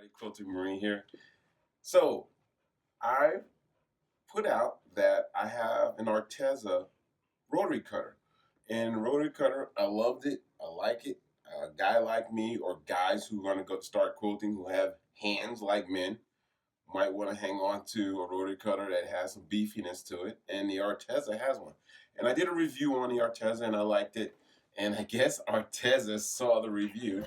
everybody, Quilting Marine here. So I put out that I have an Arteza Rotary Cutter. And Rotary Cutter, I loved it. I like it. A guy like me or guys who are going to go start quilting who have hands like men might want to hang on to a Rotary Cutter that has some beefiness to it. And the Arteza has one. And I did a review on the Arteza and I liked it. And I guess Arteza saw the review.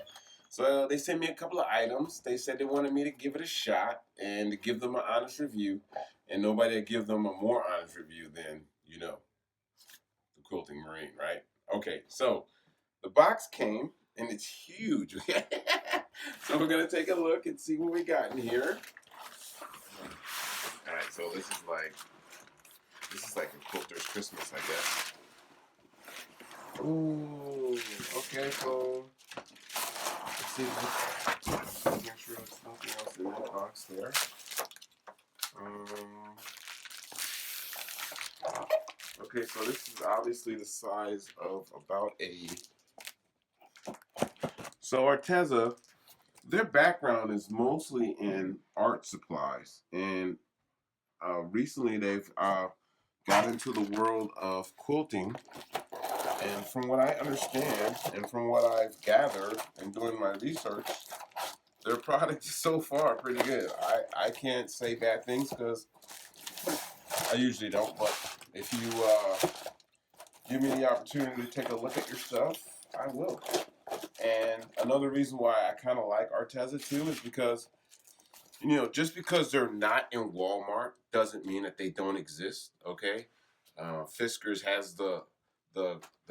So they sent me a couple of items. They said they wanted me to give it a shot and to give them an honest review. And nobody will give them a more honest review than, the Quilting Marine, right? Okay, so the box came and it's huge. So we're going to take a look and see what we got in here. All right, so this is like a quilter's Christmas, I guess. Ooh, okay, so let's see. Make sure there's nothing else in that box there. Okay, so this is obviously the size of about a. So Arteza, their background is mostly in art supplies, and recently they've got into the world of quilting. And from what I understand, and from what I've gathered in doing my research, their product is so far pretty good. I can't say bad things because I usually don't, but if you give me the opportunity to take a look at your stuff, I will. And another reason why I kind of like Arteza too is because, just because they're not in Walmart doesn't mean that they don't exist, okay? Fiskars has the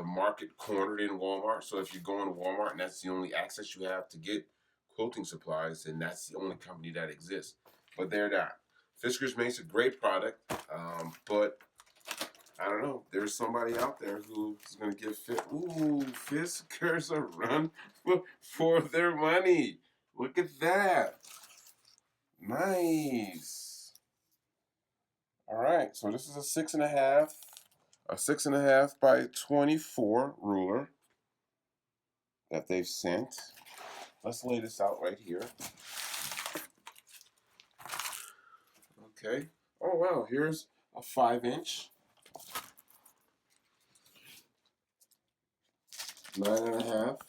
market cornered in Walmart. So if you go into Walmart and that's the only access you have to get quilting supplies, then that's the only company that exists. But they're not. Fiskars makes a great product, but I don't know. There's somebody out there who's going to give Fiskars a run for their money. Look at that. Nice. All right, so this is a 6.5 by 24 ruler that they've sent. Let's lay this out right here. Okay. Oh wow, here's a 5-inch. 9.5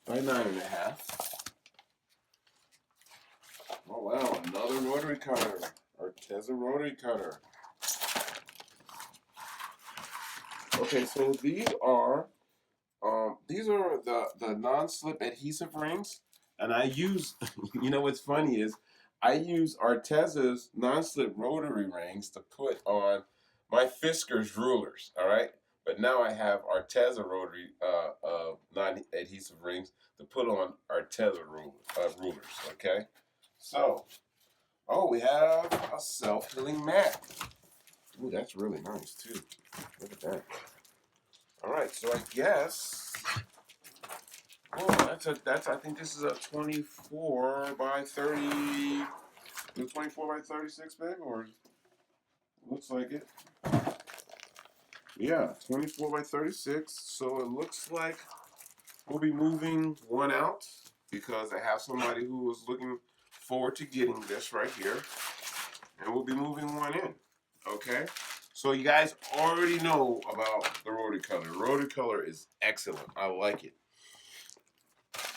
by 9.5. Oh wow, another rotary cutter. Arteza Rotary Cutter. Okay, so these are the non-slip adhesive rings, and I use. What's funny is I use Arteza's non-slip rotary rings to put on my Fiskars rulers. All right, but now I have Arteza rotary non-adhesive rings to put on Arteza rulers. Okay, so we have a self-healing mat. Ooh, that's really nice too. Look at that. All right, so I guess. Oh, I think this is a 24 by 30. 24 by 36, babe, or looks like it. Yeah, 24 by 36. So it looks like we'll be moving one out because I have somebody who was looking forward to getting this right here, and we'll be moving one in. Okay. So you guys already know about the Rotary Cutter. Rotary Cutter is excellent. I like it.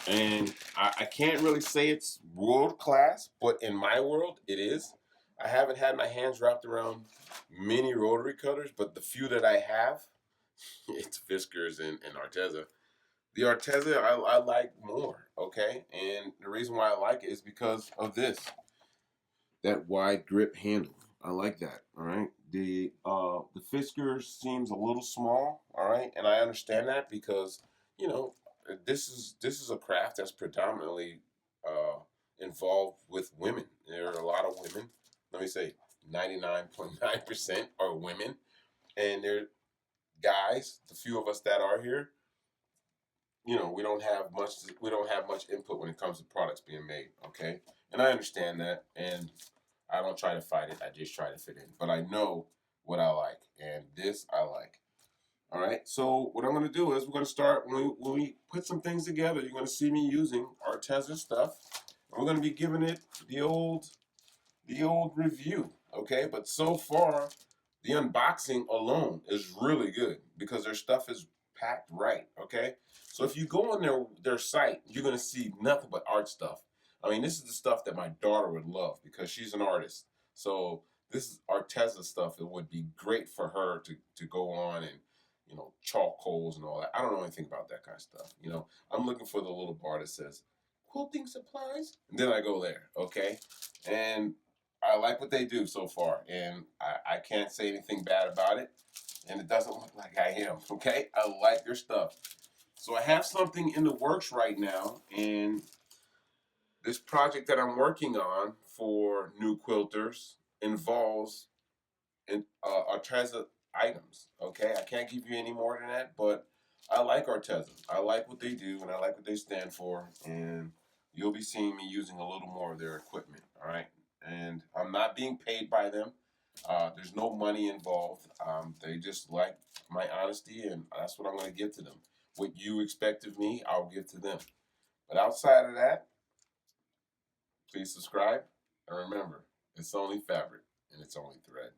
And I can't really say it's world class, but in my world, it is. I haven't had my hands wrapped around many rotary cutters, but the few that I have, it's Fiskars and Arteza. The Arteza I like more, okay? And the reason why I like it is because of this. That wide grip handle. I like that, all right? The Fiskars seems a little small, all right? And I understand that because, this is a craft that's predominantly involved with women. There are a lot of women. Let me say 99.9% are women, and they're guys. The few of us that are here, we don't have much input when it comes to products being made. Okay, and I understand that, and I don't try to fight it. I just try to fit in. But I know what I like, and this I like. All right, so what I'm going to do is we're going to start, when we put some things together, you're going to see me using Arteza stuff, We're going to be giving it the old review, okay? But so far, the unboxing alone is really good because their stuff is packed right, okay? So if you go on their site, you're gonna see nothing but art stuff. I mean, this is the stuff that my daughter would love because she's an artist. So this is Arteza stuff. It would be great for her to go on and chalk holes and all that. I don't know anything about that kind of stuff. I'm looking for the little bar that says quilting supplies, and then I go there, okay? And I like what they do so far, and I can't say anything bad about it, and it doesn't look like I am, okay? I like their stuff. So I have something in the works right now, and this project that I'm working on for new quilters involves Arteza items, okay? I can't give you any more than that, but I like Arteza. I like what they do, and I like what they stand for, and you'll be seeing me using a little more of their equipment, all right? And I'm not being paid by them. There's no money involved. They just like my honesty, and that's what I'm going to give to them. What you expect of me, I'll give to them. But outside of that, please subscribe, and remember, it's only fabric, and it's only thread.